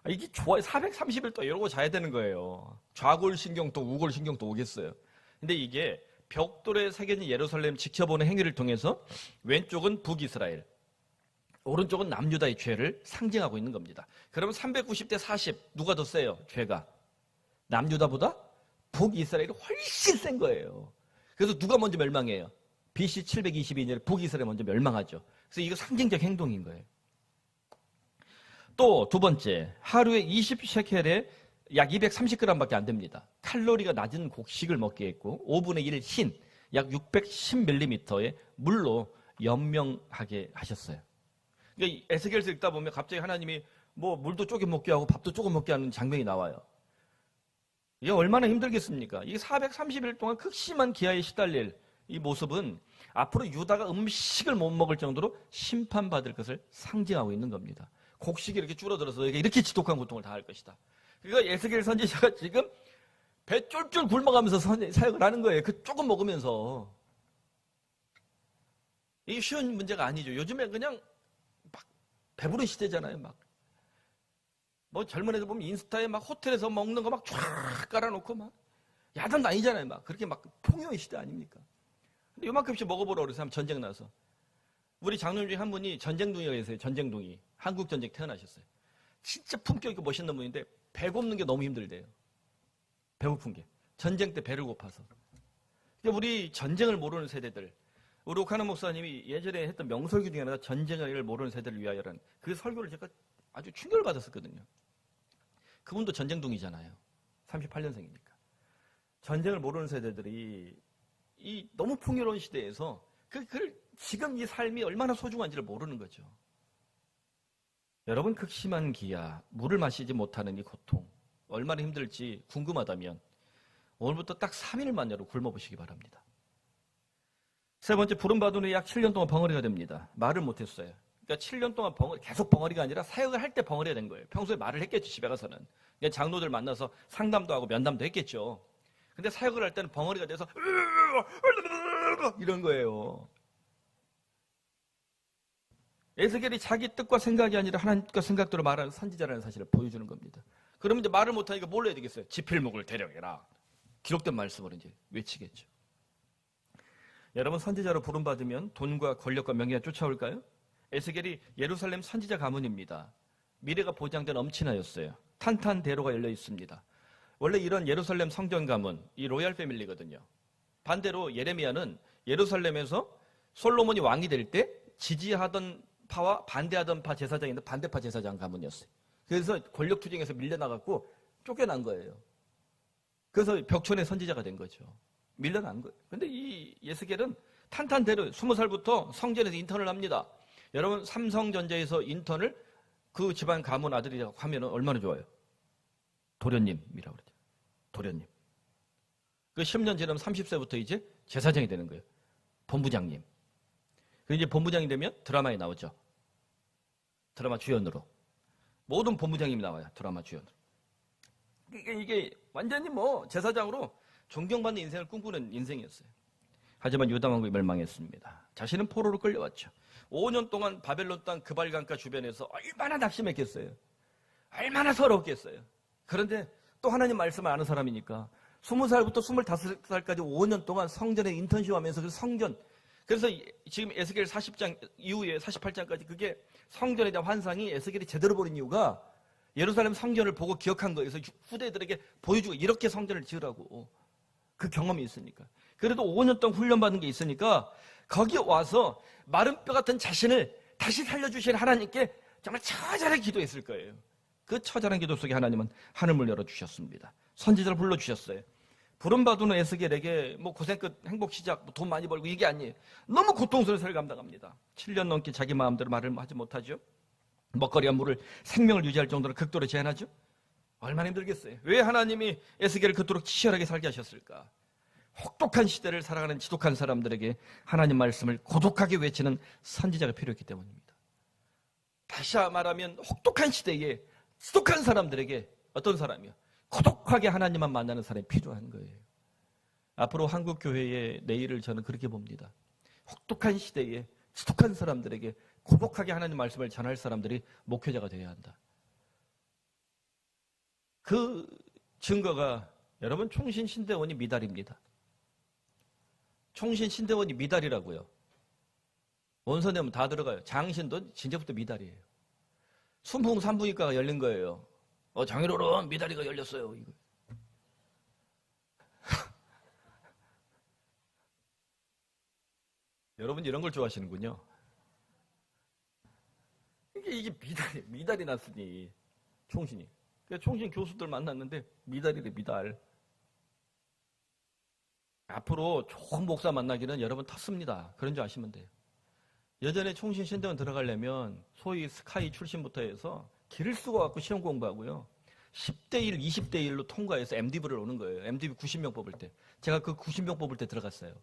이게 좋아요. 430일 또 이러고 자야 되는 거예요. 좌골신경도 우골신경도 오겠어요. 근데 이게 벽돌에 새겨진 예루살렘 지켜보는 행위를 통해서 왼쪽은 북이스라엘, 오른쪽은 남유다의 죄를 상징하고 있는 겁니다. 그러면 390대 40 누가 더 세요? 죄가 남유다보다 북이스라엘이 훨씬 센 거예요. 그래서 누가 먼저 멸망해요? BC 722년에 북이스라엘 먼저 멸망하죠. 그래서 이거 상징적 행동인 거예요. 또 두 번째, 하루에 20셰켈에 약 230g밖에 안 됩니다. 칼로리가 낮은 곡식을 먹게 했고 5분의 1 흰, 약 610ml의 물로 연명하게 하셨어요. 그러니까 에스겔서 읽다 보면 갑자기 하나님이 뭐 물도 조금 먹게 하고 밥도 조금 먹게 하는 장면이 나와요. 이게 얼마나 힘들겠습니까? 이게 430일 동안 극심한 기아에 시달릴 이 모습은 앞으로 유다가 음식을 못 먹을 정도로 심판받을 것을 상징하고 있는 겁니다. 곡식이 이렇게 줄어들어서 이렇게 지독한 고통을 당할 것이다. 그러니까 에스겔 선지자가 지금 배 쫄쫄 굶어가면서 사역을 하는 거예요. 그 조금 먹으면서. 이게 쉬운 문제가 아니죠. 요즘에 그냥 막 배부른 시대잖아요. 막. 뭐 젊은 애들 보면 인스타에 막 호텔에서 먹는 거 막 쫙 깔아놓고 막 야단 다니잖아요. 막 그렇게 막 풍요의 시대 아닙니까? 근데 요만큼씩 먹어보라 그래서 전쟁 나서. 우리 장로님 중에 한 분이 전쟁둥이가 계세요. 전쟁둥이. 한국 전쟁 태어나셨어요. 진짜 품격 있고 멋있는 분인데 배 굽는 게 너무 힘들대요. 배고픈 게. 전쟁 때 배를 고파서. 그러니까 우리 전쟁을 모르는 세대들, 우리 오카노 목사님이 예전에 했던 명설교 중에 하나가 전쟁을 모르는 세대를 위하여라는 그 설교를 제가 아주 충격을 받았었거든요. 그분도 전쟁둥이잖아요. 38년생이니까. 전쟁을 모르는 세대들이 이 너무 풍요로운 시대에서 지금 이 삶이 얼마나 소중한지를 모르는 거죠. 여러분, 극심한 기아, 물을 마시지 못하는 이 고통, 얼마나 힘들지 궁금하다면 오늘부터 딱 3일만으로 굶어보시기 바랍니다. 세 번째, 부름받은 후에 약 7년 동안 벙어리가 됩니다. 말을 못했어요. 그러니까 7년 동안 계속 벙어리가 아니라 사역을 할 때 벙어리가 된 거예요. 평소에 말을 했겠죠, 집에 가서는. 그러니까 장로들 만나서 상담도 하고 면담도 했겠죠. 근데 사역을 할 때는 벙어리가 돼서 이런 거예요. 에스겔이 자기 뜻과 생각이 아니라 하나님과 생각대로 말하는 선지자라는 사실을 보여주는 겁니다. 그러면 이제 말을 못하니까 뭘 해야 되겠어요? 지필목을 대령해라. 기록된 말씀을 이제 외치겠죠. 여러분, 선지자로 부름받으면 돈과 권력과 명예가 쫓아올까요? 에스겔이 예루살렘 선지자 가문입니다. 미래가 보장된 엄친아였어요. 탄탄대로가 열려 있습니다. 원래 이런 예루살렘 성전 가문, 이 로얄 패밀리거든요. 반대로 예레미야는 예루살렘에서 솔로몬이 왕이 될 때 지지하던 파와 반대하던 파 제사장인데 반대파 제사장 가문이었어요. 그래서 권력 투쟁에서 밀려나갔고 쫓겨난 거예요. 그래서 벽촌의 선지자가 된 거죠. 밀려난 거예요. 근데 이 에스겔은 탄탄대로 20살부터 성전에서 인턴을 합니다. 여러분, 삼성전자에서 인턴을 그 집안 가문 아들이라고 하면 얼마나 좋아요? 도련님이라고 그러죠. 도련님. 그 10년 지나면 30세부터 이제 제사장이 되는 거예요. 본부장님. 그 이제 본부장이 되면 드라마에 나오죠. 드라마 주연으로. 모든 본부장님이 나와요. 드라마 주연으로. 이게 완전히 뭐 제사장으로 존경받는 인생을 꿈꾸는 인생이었어요. 하지만 유다 왕국이 멸망했습니다. 자신은 포로로 끌려왔죠. 5년 동안 바벨론 땅 그발강가 주변에서 얼마나 낙심했겠어요. 얼마나 서러웠겠어요. 그런데 또 하나님 말씀을 아는 사람이니까 20살부터 25살까지 5년 동안 성전에 인턴십 하면서 그 성전 그래서 지금 에스겔 40장 이후에 48장까지 그게 성전에 대한 환상이 에스겔이 제대로 보는 이유가 예루살렘 성전을 보고 기억한 거예요. 그래서 후대들에게 보여주고 이렇게 성전을 지으라고. 그 경험이 있으니까. 그래도 5년 동안 훈련받은 게 있으니까 거기에 와서 마른 뼈 같은 자신을 다시 살려주신 하나님께 정말 처절하게 기도했을 거예요. 그 처절한 기도 속에 하나님은 하늘문을 열어주셨습니다. 선지자를 불러주셨어요. 부름받은 에스겔에게 뭐 고생 끝 행복 시작, 돈 많이 벌고 이게 아니에요. 너무 고통스러운 세를 감당합니다. 7년 넘게 자기 마음대로 말을 하지 못하죠. 먹거리와 물을 생명을 유지할 정도로 극도로 제한하죠. 얼마나 힘들겠어요. 왜 하나님이 에스겔을 그토록 치열하게 살게 하셨을까? 혹독한 시대를 살아가는 지독한 사람들에게 하나님 말씀을 고독하게 외치는 선지자가 필요했기 때문입니다. 다시 말하면 혹독한 시대에 지독한 사람들에게 어떤 사람이요? 고독하게 하나님만 만나는 사람이 필요한 거예요. 앞으로 한국 교회의 내일을 저는 그렇게 봅니다. 혹독한 시대에 지독한 사람들에게 고독하게 하나님 말씀을 전할 사람들이 목회자가 되어야 한다. 그 증거가 여러분 총신신대원이 미달입니다. 총신신대원이 미달이라고요. 원서 내면 다 들어가요. 장신도 진짜부터 미달이에요. 순풍 산부인과가 열린 거예요. 장인어른 미다리가 열렸어요. 이거. 여러분 이런 걸 좋아하시는군요. 이게 미달이 났으니 총신이. 총신 교수들 만났는데 미달이래 미달. 앞으로 좋은 목사 만나기는 여러분 텄습니다. 그런 줄 아시면 돼요. 예전에 총신 신대원 들어가려면 소위 스카이 출신부터 해서 길을 쓰고 갖고 시험 공부하고요. 10대 1, 20대 1로 통과해서 MD부를 오는 거예요. MD부 90명 뽑을 때. 제가 그 90명 뽑을 때 들어갔어요.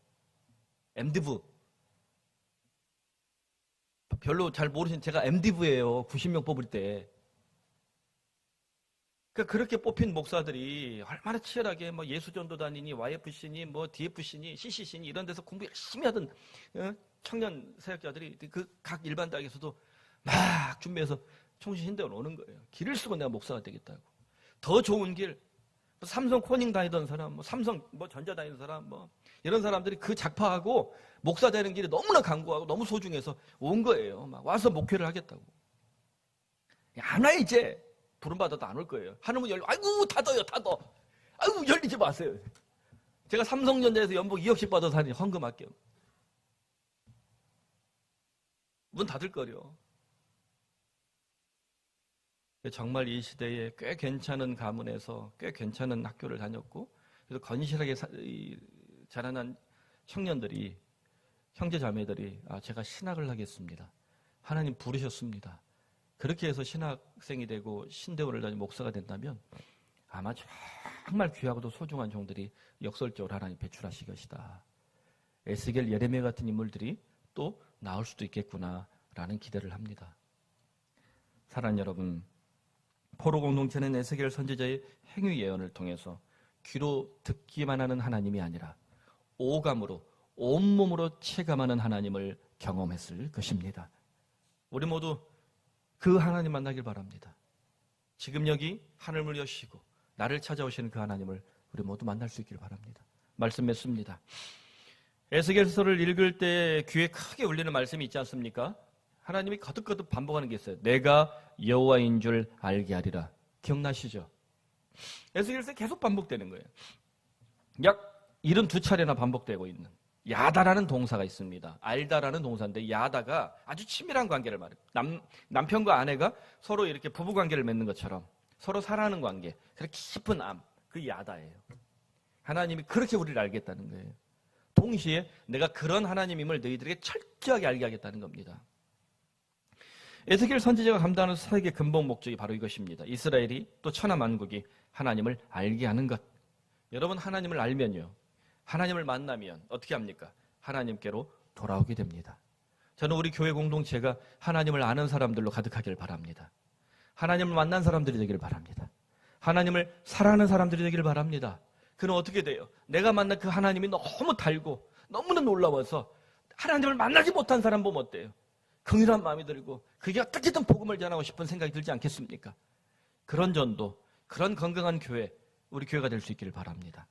MD부. 별로 잘 모르신 제가 MD부예요. 90명 뽑을 때. 그러니까 그렇게 뽑힌 목사들이 얼마나 치열하게 뭐 예수전도단이니 YFC니 뭐 DFC니 CCC니 이런 데서 공부 열심히 하던 청년 사역자들이 그 각 일반 대학에서도 막 준비해서 총신신대원 오는 거예요. 길을 쓰고 내가 목사가 되겠다고. 더 좋은 길, 삼성 코닝 다니던 사람, 뭐 삼성 뭐 전자 다니던 사람, 뭐 이런 사람들이 그 작파하고 목사 되는 길이 너무나 강구하고 너무 소중해서 온 거예요. 막 와서 목회를 하겠다고. 안 와 이제 부름받아도 안 올 거예요. 하늘문 열려, 아이고 닫아요, 닫아. 아이고 열리지 마세요. 제가 삼성전자에서 연봉 2억씩 받아서 하니 헌금할게요. 문 닫을 거려. 정말 이 시대에 꽤 괜찮은 가문에서 꽤 괜찮은 학교를 다녔고 그래서 건실하게 자라난 청년들이 형제 자매들이 제가 신학을 하겠습니다. 하나님 부르셨습니다. 그렇게 해서 신학생이 되고 신대원을 다니고 목사가 된다면 아마 정말 귀하고도 소중한 종들이 역설적으로 하나님 배출하실 것이다. 에스겔 예레미야 같은 인물들이 또 나올 수도 있겠구나라는 기대를 합니다. 사랑하는 여러분, 포로 공동체는 에스겔 선지자의 행위 예언을 통해서 귀로 듣기만 하는 하나님이 아니라 오감으로 온몸으로 체감하는 하나님을 경험했을 것입니다. 우리 모두 그 하나님 만나길 바랍니다. 지금 여기 하늘을 여시고 나를 찾아오시는 그 하나님을 우리 모두 만날 수 있길 바랍니다. 말씀 맺습니다. 에스겔서를 읽을 때 귀에 크게 울리는 말씀이 있지 않습니까? 하나님이 거듭거듭 반복하는 게 있어요. 내가 여호와인 줄 알게 하리라. 기억나시죠? 에스겔서에 계속 반복되는 거예요. 약 72차례나 반복되고 있는 야다라는 동사가 있습니다. 알다라는 동사인데 야다가 아주 친밀한 관계를 말해요. 남편과 아내가 서로 이렇게 부부관계를 맺는 것처럼 서로 사랑하는 관계, 그렇게 깊은 암, 그 야다예요. 하나님이 그렇게 우리를 알겠다는 거예요. 동시에 내가 그런 하나님임을 너희들에게 철저하게 알게 하겠다는 겁니다. 에스겔 선지자가 감당하는 사역의 근본 목적이 바로 이것입니다. 이스라엘이 또 천하 만국이 하나님을 알게 하는 것. 여러분 하나님을 알면요. 하나님을 만나면 어떻게 합니까? 하나님께로 돌아오게 됩니다. 저는 우리 교회 공동체가 하나님을 아는 사람들로 가득하길 바랍니다. 하나님을 만난 사람들이 되길 바랍니다. 하나님을 사랑하는 사람들이 되길 바랍니다. 그럼 어떻게 돼요? 내가 만난 그 하나님이 너무 달고 너무나 놀라워서 하나님을 만나지 못한 사람 보면 어때요? 긍휼한 마음이 들고 그게 어떻게든 복음을 전하고 싶은 생각이 들지 않겠습니까? 그런 전도, 그런 건강한 교회, 우리 교회가 될 수 있기를 바랍니다.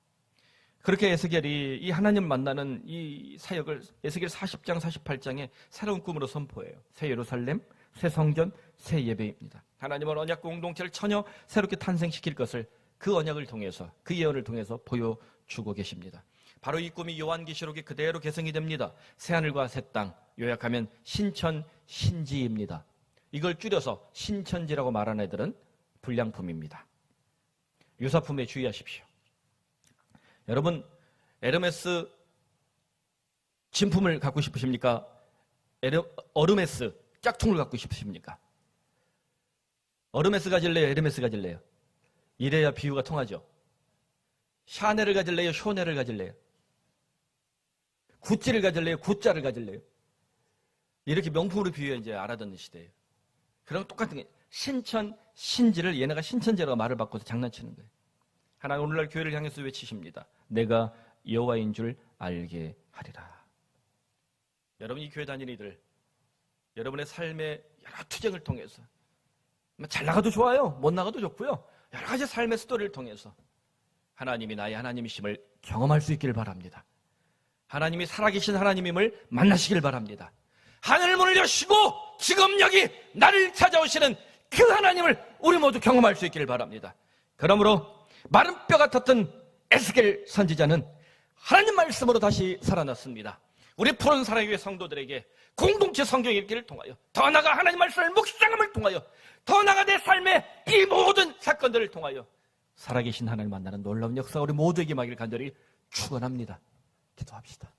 그렇게 에스겔이 이 하나님 만나는 이 사역을 에스겔 40장, 48장에 새로운 꿈으로 선포해요. 새 예루살렘, 새 성전, 새 예배입니다. 하나님은 언약 공동체를 전혀 새롭게 탄생시킬 것을 그 언약을 통해서, 그 예언을 통해서 보여주고 계십니다. 바로 이 꿈이 요한계시록에 그대로 개성이 됩니다. 새하늘과 새 땅, 요약하면 신천, 신지입니다. 이걸 줄여서 신천지라고 말하는 애들은 불량품입니다. 유사품에 주의하십시오. 여러분, 에르메스 진품을 갖고 싶으십니까? 어르메스 짝퉁을 갖고 싶으십니까? 어르메스 가질래요? 에르메스 가질래요? 이래야 비유가 통하죠. 샤넬을 가질래요? 쇼넬을 가질래요? 구찌를 가질래요? 구짜를 가질래요? 이렇게 명품으로 비유해 이제 알아듣는 시대예요. 그럼 똑같은 게 신천, 신지를 얘네가 신천지라고 말을 바꿔서 장난치는 거예요. 하나님 오늘날 교회를 향해서 외치십니다. 내가 여호와인 줄 알게 하리라. 여러분, 이 교회 다니는 이들, 여러분의 삶의 여러 투쟁을 통해서 잘 나가도 좋아요, 못 나가도 좋고요, 여러 가지 삶의 스토리를 통해서 하나님이 나의 하나님이심을 경험할 수 있기를 바랍니다. 하나님이 살아계신 하나님임을 만나시길 바랍니다. 하늘 문을 여시고 지금 여기 나를 찾아오시는 그 하나님을 우리 모두 경험할 수 있기를 바랍니다. 그러므로 마른 뼈 같았던 에스겔 선지자는 하나님 말씀으로 다시 살아났습니다. 우리 푸른 사랑교회 성도들에게 공동체 성경 읽기를 통하여, 더 나아가 하나님 말씀을 묵상함을 통하여, 더 나아가 내 삶의 이 모든 사건들을 통하여 살아계신 하나님을 만나는 놀라운 역사가 우리 모두에게 임하기를 간절히 축원합니다. 기도합시다.